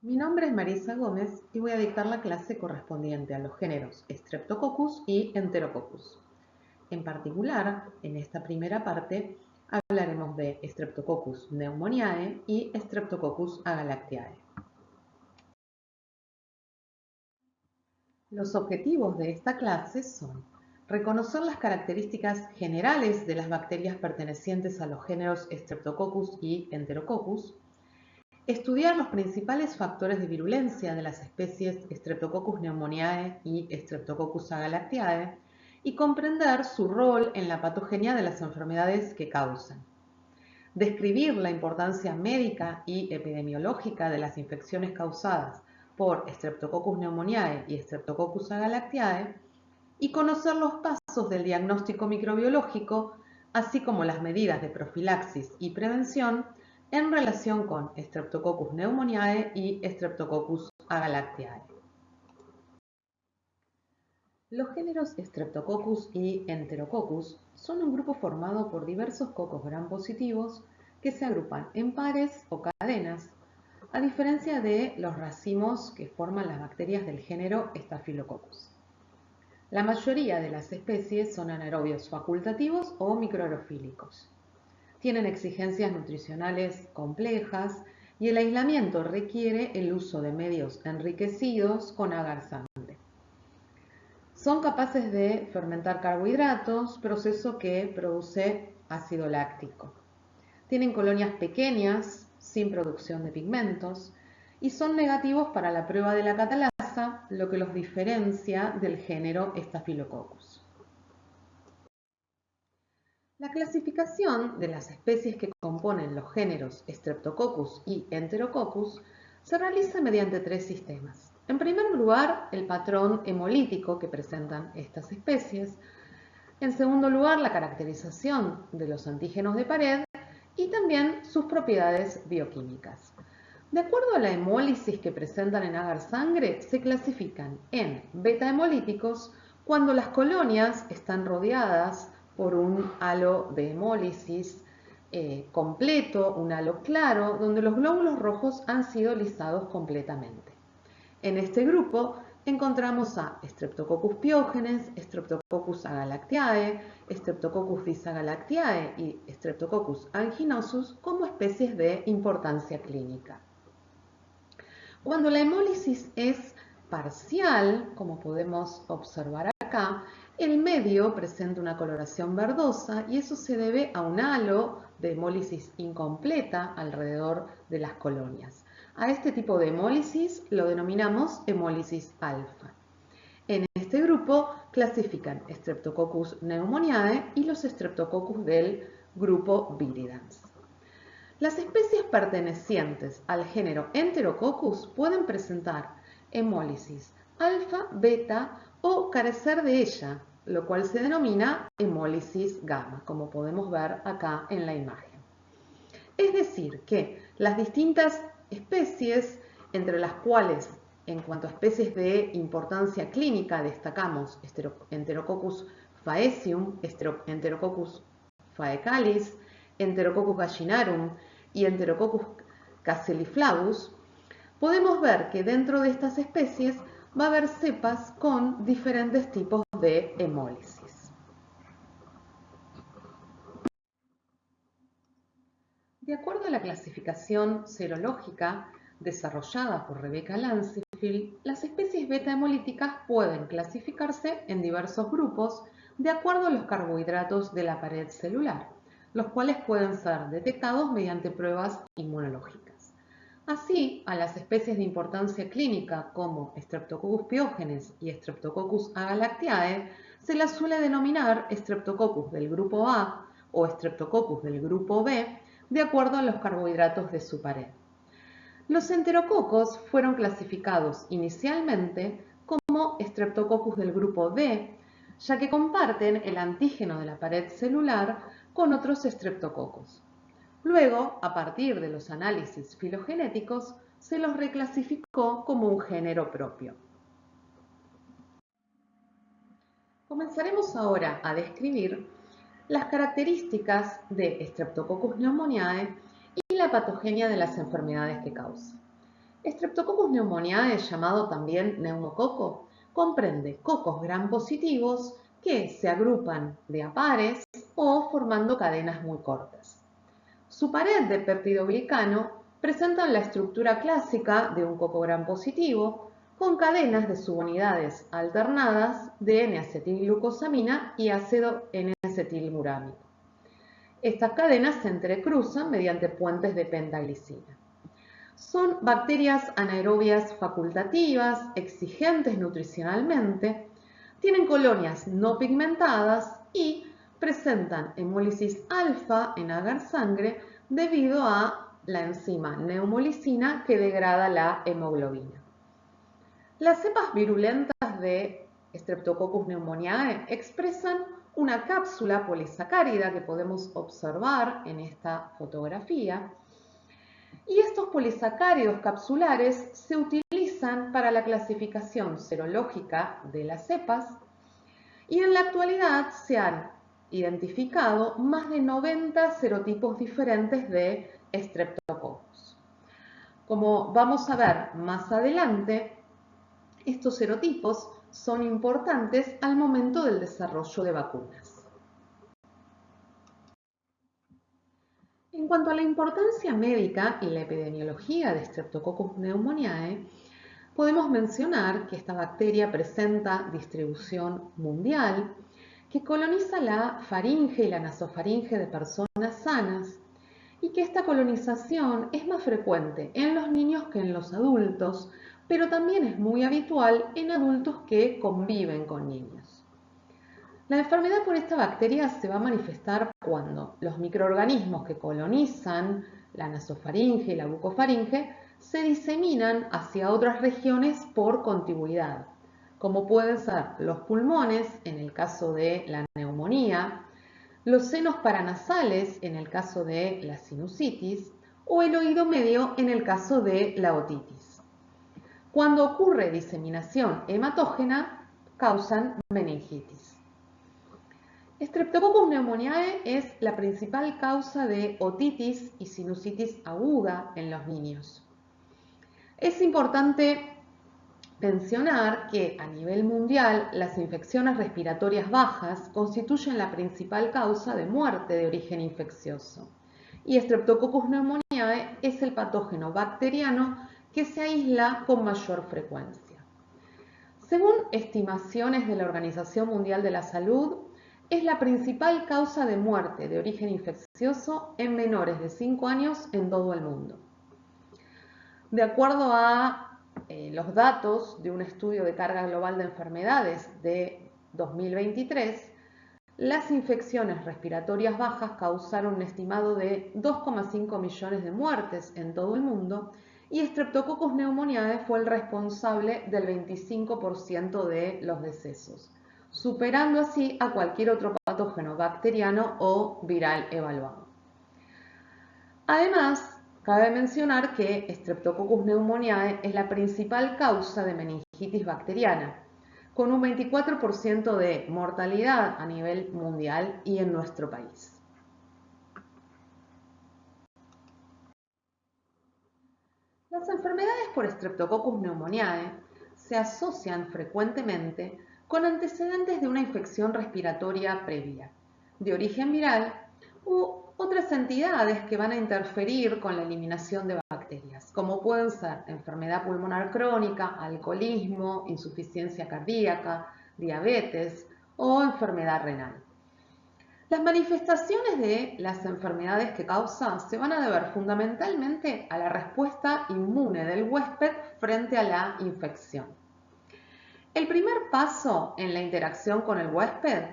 Mi nombre es Marisa Gómez y voy a dictar la clase correspondiente a los géneros Streptococcus y Enterococcus. En particular, en esta primera parte, hablaremos de Streptococcus pneumoniae y Streptococcus agalactiae. Los objetivos de esta clase son reconocer las características generales de las bacterias pertenecientes a los géneros Streptococcus y Enterococcus, estudiar los principales factores de virulencia de las especies Streptococcus pneumoniae y Streptococcus agalactiae y comprender su rol en la patogenia de las enfermedades que causan. Describir la importancia médica y epidemiológica de las infecciones causadas por Streptococcus pneumoniae y Streptococcus agalactiae y conocer los pasos del diagnóstico microbiológico, así como las medidas de profilaxis y prevención en relación con Streptococcus pneumoniae y Streptococcus agalactiae. Los géneros Streptococcus y Enterococcus son un grupo formado por diversos cocos gram positivos que se agrupan en pares o cadenas, a diferencia de los racimos que forman las bacterias del género Staphylococcus. La mayoría de las especies son anaerobios facultativos o microaerofílicos. Tienen exigencias nutricionales complejas y el aislamiento requiere el uso de medios enriquecidos con agar sangre. Son capaces de fermentar carbohidratos, proceso que produce ácido láctico. Tienen colonias pequeñas, sin producción de pigmentos, y son negativos para la prueba de la catalasa, lo que los diferencia del género Staphylococcus. La clasificación de las especies que componen los géneros Streptococcus y Enterococcus se realiza mediante tres sistemas. En primer lugar, el patrón hemolítico que presentan estas especies. En segundo lugar, la caracterización de los antígenos de pared y también sus propiedades bioquímicas. De acuerdo a la hemólisis que presentan en agar sangre, se clasifican en beta-hemolíticos cuando las colonias están rodeadas por un halo de hemólisis completo, un halo claro, donde los glóbulos rojos han sido lisados completamente. En este grupo encontramos a Streptococcus pyogenes, Streptococcus agalactiae, Streptococcus disagalactiae y Streptococcus aeruginosus como especies de importancia clínica. Cuando la hemólisis es parcial, como podemos observar acá, el medio presenta una coloración verdosa y eso se debe a un halo de hemólisis incompleta alrededor de las colonias. A este tipo de hemólisis lo denominamos hemólisis alfa. En este grupo clasifican Streptococcus pneumoniae y los Streptococcus del grupo Viridans. Las especies pertenecientes al género Enterococcus pueden presentar hemólisis alfa, beta o carecer de ella, lo cual se denomina hemólisis gamma, como podemos ver acá en la imagen. Es decir, que las distintas especies, entre las cuales en cuanto a especies de importancia clínica destacamos Enterococcus faecium, Enterococcus faecalis, Enterococcus gallinarum y Enterococcus caseliflavus, podemos ver que dentro de estas especies va a haber cepas con diferentes tipos de hemólisis. De acuerdo a la clasificación serológica desarrollada por Rebecca Lancefield, las especies beta-hemolíticas pueden clasificarse en diversos grupos de acuerdo a los carbohidratos de la pared celular, los cuales pueden ser detectados mediante pruebas inmunológicas. Así, a las especies de importancia clínica como Streptococcus pyogenes y Streptococcus agalactiae se las suele denominar Streptococcus del grupo A o Streptococcus del grupo B de acuerdo a los carbohidratos de su pared. Los enterococos fueron clasificados inicialmente como Streptococcus del grupo D, ya que comparten el antígeno de la pared celular con otros streptococos. Luego, a partir de los análisis filogenéticos, se los reclasificó como un género propio. Comenzaremos ahora a describir las características de Streptococcus pneumoniae y la patogenia de las enfermedades que causa. Streptococcus pneumoniae, llamado también neumococo, comprende cocos gram positivos que se agrupan de a pares o formando cadenas muy cortas. Su pared de peptidoglicano presenta la estructura clásica de un coco gram positivo con cadenas de subunidades alternadas de N-acetilglucosamina y ácido N-acetilmurámico. Estas cadenas se entrecruzan mediante puentes de pentaglicina. Son bacterias anaerobias facultativas, exigentes nutricionalmente, tienen colonias no pigmentadas y presentan hemólisis alfa en agar-sangre debido a la enzima neumolicina que degrada la hemoglobina. Las cepas virulentas de Streptococcus pneumoniae expresan una cápsula polisacárida que podemos observar en esta fotografía. Y estos polisacáridos capsulares se utilizan para la clasificación serológica de las cepas y en la actualidad se han identificado más de 90 serotipos diferentes de Streptococcus. Como vamos a ver más adelante, estos serotipos son importantes al momento del desarrollo de vacunas. En cuanto a la importancia médica y la epidemiología de Streptococcus pneumoniae, podemos mencionar que esta bacteria presenta distribución mundial, que coloniza la faringe y la nasofaringe de personas sanas y que esta colonización es más frecuente en los niños que en los adultos, pero también es muy habitual en adultos que conviven con niños. La enfermedad por esta bacteria se va a manifestar cuando los microorganismos que colonizan la nasofaringe y la bucofaringe se diseminan hacia otras regiones por contigüidad, como pueden ser los pulmones en el caso de la neumonía, los senos paranasales en el caso de la sinusitis o el oído medio en el caso de la otitis. Cuando ocurre diseminación hematógena, causan meningitis. Streptococcus pneumoniae es la principal causa de otitis y sinusitis aguda en los niños. Es importante mencionar que a nivel mundial las infecciones respiratorias bajas constituyen la principal causa de muerte de origen infeccioso y Streptococcus pneumoniae es el patógeno bacteriano que se aísla con mayor frecuencia. Según estimaciones de la Organización Mundial de la Salud, es la principal causa de muerte de origen infeccioso en menores de 5 años en todo el mundo. De acuerdo a los datos de un estudio de carga global de enfermedades de 2023, las infecciones respiratorias bajas causaron un estimado de 2,5 millones de muertes en todo el mundo y Streptococcus pneumoniae fue el responsable del 25% de los decesos, superando así a cualquier otro patógeno bacteriano o viral evaluado. Además, cabe mencionar que Streptococcus pneumoniae es la principal causa de meningitis bacteriana, con un 24% de mortalidad a nivel mundial y en nuestro país. Las enfermedades por Streptococcus pneumoniae se asocian frecuentemente con antecedentes de una infección respiratoria previa, de origen viral u otras entidades que van a interferir con la eliminación de bacterias, como pueden ser enfermedad pulmonar crónica, alcoholismo, insuficiencia cardíaca, diabetes o enfermedad renal. Las manifestaciones de las enfermedades que causa se van a deber fundamentalmente a la respuesta inmune del huésped frente a la infección. El primer paso en la interacción con el huésped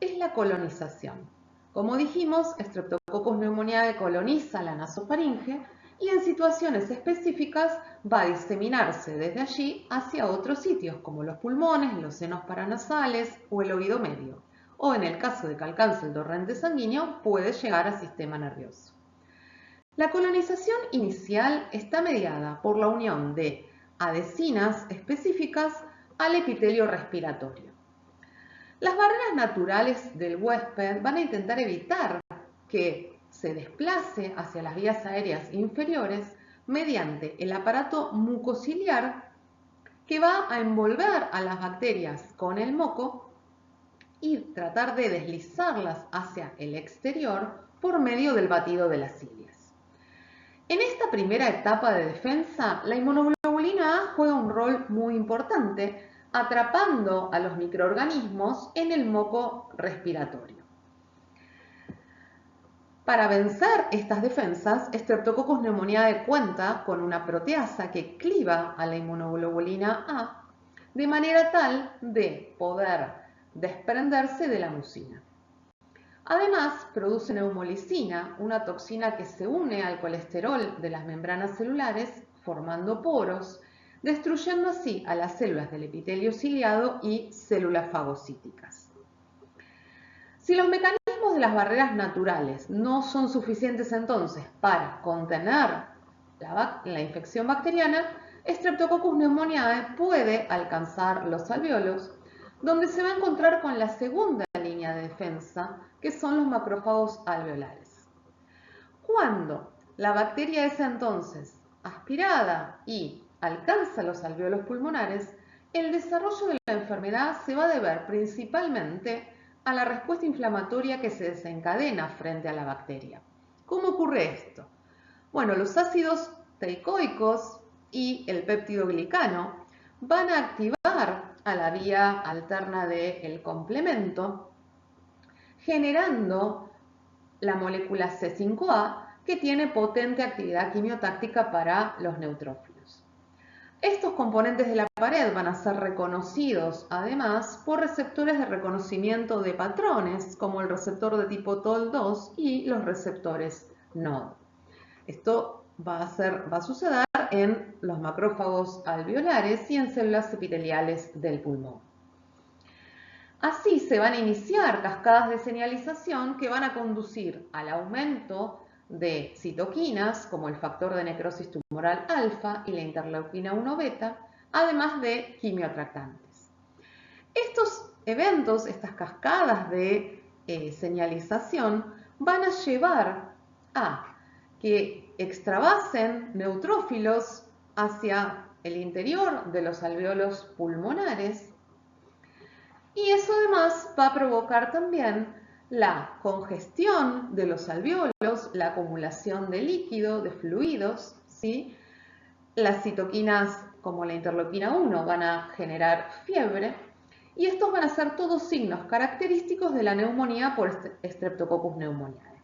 es la colonización. Como dijimos, Streptococcus pneumoniae coloniza la nasofaringe y en situaciones específicas va a diseminarse desde allí hacia otros sitios como los pulmones, los senos paranasales o el oído medio. O en el caso de que alcance el torrente sanguíneo, puede llegar al sistema nervioso. La colonización inicial está mediada por la unión de adhesinas específicas al epitelio respiratorio. Las barreras naturales del huésped van a intentar evitar que se desplace hacia las vías aéreas inferiores mediante el aparato mucociliar que va a envolver a las bacterias con el moco y tratar de deslizarlas hacia el exterior por medio del batido de las cilias. En esta primera etapa de defensa, la inmunoglobulina A juega un rol muy importante, atrapando a los microorganismos en el moco respiratorio. Para vencer estas defensas, Streptococcus pneumoniae cuenta con una proteasa que cliva a la inmunoglobulina A de manera tal de poder desprenderse de la mucina. Además, produce neumolicina, una toxina que se une al colesterol de las membranas celulares, formando poros, destruyendo así a las células del epitelio ciliado y células fagocíticas. Si los mecanismos de las barreras naturales no son suficientes entonces para contener la infección bacteriana, Streptococcus pneumoniae puede alcanzar los alvéolos, donde se va a encontrar con la segunda línea de defensa, que son los macrófagos alveolares. Cuando la bacteria es entonces aspirada y alcanza los alvéolos pulmonares, el desarrollo de la enfermedad se va a deber principalmente a la respuesta inflamatoria que se desencadena frente a la bacteria. ¿Cómo ocurre esto? Bueno, los ácidos teicoicos y el péptido glicano van a activar a la vía alterna del complemento, generando la molécula C5A, que tiene potente actividad quimiotáctica para los neutrófilos. Estos componentes de la pared van a ser reconocidos además por receptores de reconocimiento de patrones, como el receptor de tipo TOL2 y los receptores NOD. Esto va a suceder en los macrófagos alveolares y en células epiteliales del pulmón. Así se van a iniciar cascadas de señalización que van a conducir al aumento de citoquinas, como el factor de necrosis tumoral alfa y la interleuquina 1 beta, además de quimioatractantes. Estos eventos, estas cascadas de señalización, van a llevar a que extravasen neutrófilos hacia el interior de los alvéolos pulmonares, y eso además va a provocar también la congestión de los alvéolos, la acumulación de líquido, de fluidos, ¿sí? Las citoquinas como la interleuquina 1 van a generar fiebre, y estos van a ser todos signos característicos de la neumonía por Streptococcus pneumoniae.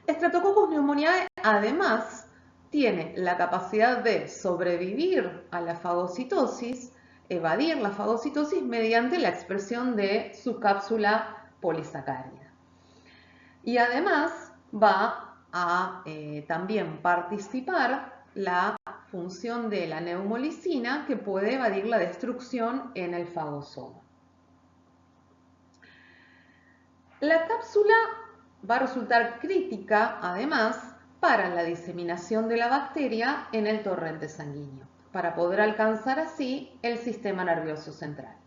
Streptococcus pneumoniae además tiene la capacidad de sobrevivir a la fagocitosis, evadir la fagocitosis mediante la expresión de su cápsula polisacárida. Y además va a también participar la función de la neumolicina, que puede evadir la destrucción en el fagosoma. La cápsula va a resultar crítica, además, para la diseminación de la bacteria en el torrente sanguíneo, para poder alcanzar así el sistema nervioso central.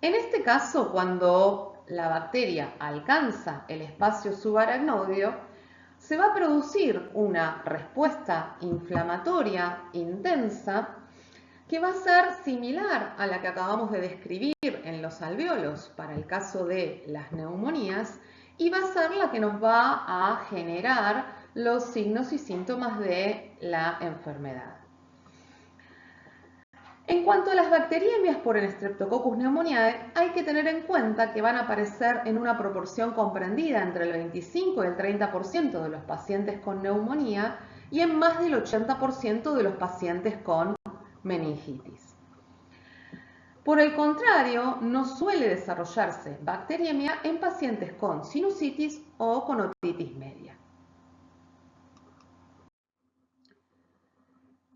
En este caso, cuando la bacteria alcanza el espacio subaracnoideo, se va a producir una respuesta inflamatoria intensa que va a ser similar a la que acabamos de describir en los alvéolos para el caso de las neumonías, y va a ser la que nos va a generar los signos y síntomas de la enfermedad. En cuanto a las bacteriemias por el Streptococcus pneumoniae, hay que tener en cuenta que van a aparecer en una proporción comprendida entre el 25 y el 30% de los pacientes con neumonía y en más del 80% de los pacientes con meningitis. Por el contrario, no suele desarrollarse bacteriemia en pacientes con sinusitis o con otitis media.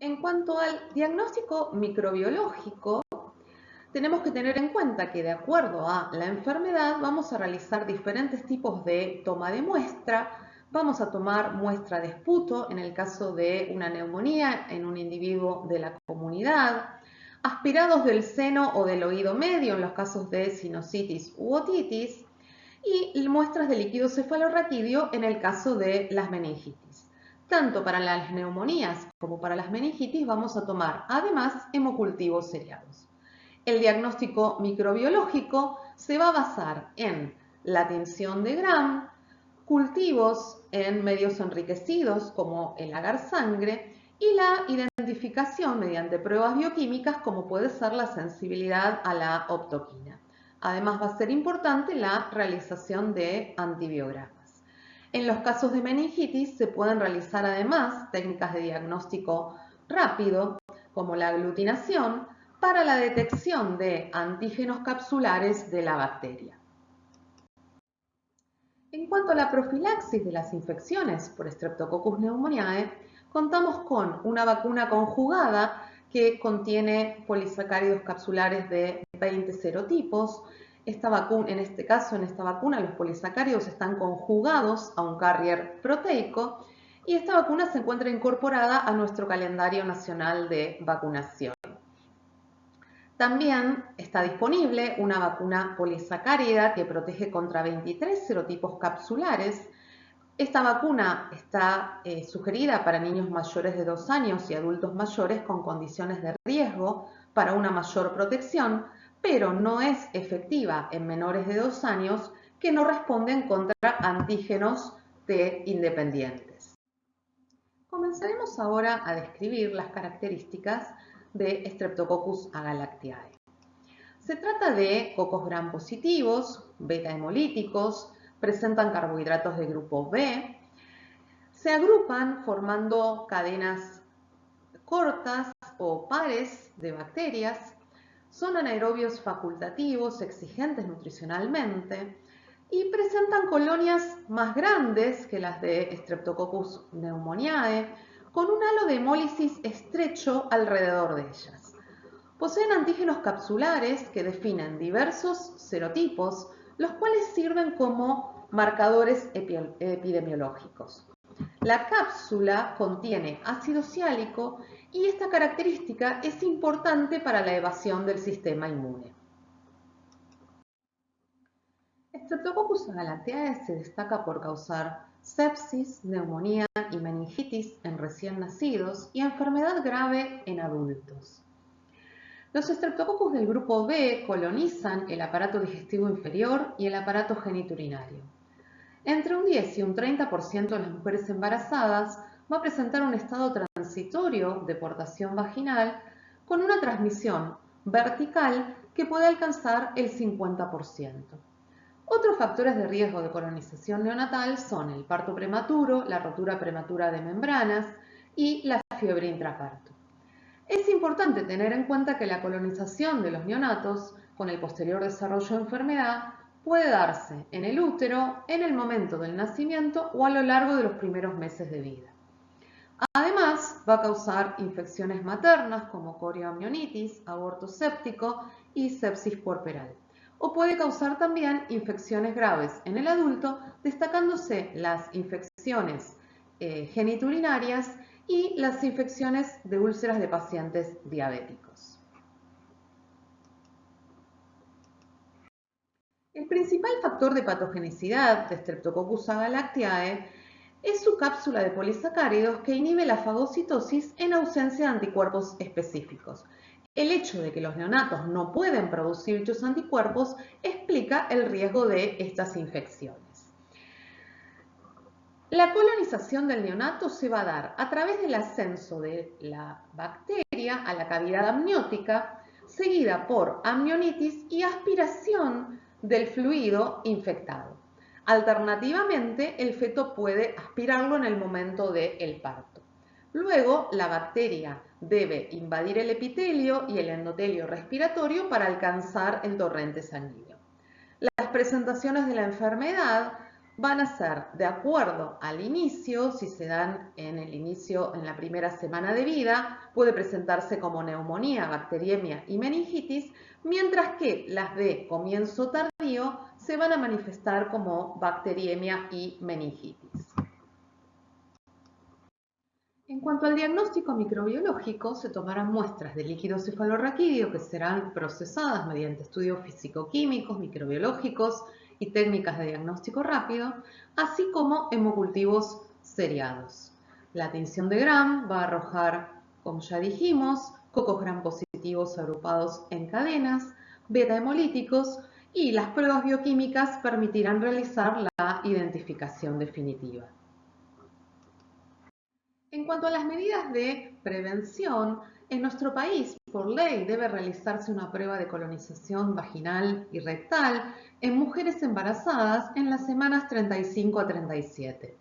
En cuanto al diagnóstico microbiológico, tenemos que tener en cuenta que de acuerdo a la enfermedad vamos a realizar diferentes tipos de toma de muestra. Vamos a tomar muestra de esputo en el caso de una neumonía en un individuo de la comunidad, aspirados del seno o del oído medio en los casos de sinusitis u otitis, y muestras de líquido cefalorraquídeo en el caso de las meningitis. Tanto para las neumonías como para las meningitis vamos a tomar además hemocultivos seriados. El diagnóstico microbiológico se va a basar en la tinción de Gram, cultivos en medios enriquecidos como el agar sangre y la identificación mediante pruebas bioquímicas como puede ser la sensibilidad a la optoquina. Además va a ser importante la realización de antibiogramas. En los casos de meningitis se pueden realizar además técnicas de diagnóstico rápido como la aglutinación para la detección de antígenos capsulares de la bacteria. En cuanto a la profilaxis de las infecciones por Streptococcus pneumoniae, contamos con una vacuna conjugada que contiene polisacáridos capsulares de 20 serotipos. En este caso, en esta vacuna, los polisacáridos están conjugados a un carrier proteico y esta vacuna se encuentra incorporada a nuestro calendario nacional de vacunación. También está disponible una vacuna polisacárida que protege contra 23 serotipos capsulares. Esta vacuna está sugerida para niños mayores de 2 años y adultos mayores con condiciones de riesgo para una mayor protección, pero no es efectiva en menores de 2 años que no responden contra antígenos T independientes. Comenzaremos ahora a describir las características de Streptococcus agalactiae. Se trata de cocos gram positivos, beta hemolíticos, presentan carbohidratos de grupo B, se agrupan formando cadenas cortas o pares de bacterias, son anaerobios facultativos, exigentes nutricionalmente y presentan colonias más grandes que las de Streptococcus pneumoniae, con un halo de hemólisis estrecho alrededor de ellas. Poseen antígenos capsulares que definen diversos serotipos, los cuales sirven como marcadores epidemiológicos. La cápsula contiene ácido siálico y esta característica es importante para la evasión del sistema inmune. Streptococcus agalactiae se destaca por causar sepsis, neumonía y meningitis en recién nacidos y enfermedad grave en adultos. Los estreptococos del grupo B colonizan el aparato digestivo inferior y el aparato geniturinario. Entre un 10 y un 30% de las mujeres embarazadas va a presentar un estado transitorio de portación vaginal con una transmisión vertical que puede alcanzar el 50%. Otros factores de riesgo de colonización neonatal son el parto prematuro, la rotura prematura de membranas y la fiebre intraparto. Es importante tener en cuenta que la colonización de los neonatos con el posterior desarrollo de enfermedad puede darse en el útero, en el momento del nacimiento o a lo largo de los primeros meses de vida. Además, va a causar infecciones maternas como corioamnionitis, aborto séptico y sepsis puerperal. O puede causar también infecciones graves en el adulto, destacándose las infecciones geniturinarias y las infecciones de úlceras de pacientes diabéticos. El principal factor de patogenicidad de Streptococcus agalactiae es su cápsula de polisacáridos que inhibe la fagocitosis en ausencia de anticuerpos específicos. El hecho de que los neonatos no pueden producir dichos anticuerpos explica el riesgo de estas infecciones. La colonización del neonato se va a dar a través del ascenso de la bacteria a la cavidad amniótica, seguida por amnionitis y aspiración del fluido infectado. Alternativamente, el feto puede aspirarlo en el momento del parto. Luego, la bacteria debe invadir el epitelio y el endotelio respiratorio para alcanzar el torrente sanguíneo. Las presentaciones de la enfermedad van a ser de acuerdo al inicio, si se dan en el inicio, en la primera semana de vida, puede presentarse como neumonía, bacteriemia y meningitis, mientras que las de comienzo tardío se van a manifestar como bacteriemia y meningitis. En cuanto al diagnóstico microbiológico, se tomarán muestras de líquido cefalorraquídeo que serán procesadas mediante estudios físico-químicos, microbiológicos y técnicas de diagnóstico rápido, así como hemocultivos seriados. La tinción de Gram va a arrojar, como ya dijimos, cocos gram positivos agrupados en cadenas, beta hemolíticos, y las pruebas bioquímicas permitirán realizar la identificación definitiva. En cuanto a las medidas de prevención, en nuestro país, por ley, debe realizarse una prueba de colonización vaginal y rectal en mujeres embarazadas en las semanas 35 a 37.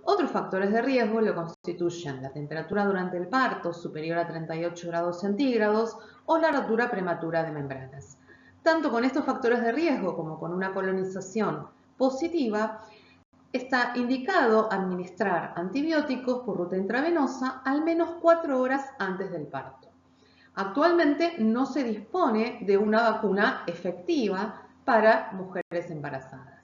Otros factores de riesgo lo constituyen la temperatura durante el parto superior a 38 grados centígrados o la rotura prematura de membranas. Tanto con estos factores de riesgo como con una colonización positiva, está indicado administrar antibióticos por ruta intravenosa al menos 4 horas antes del parto. Actualmente no se dispone de una vacuna efectiva para mujeres embarazadas.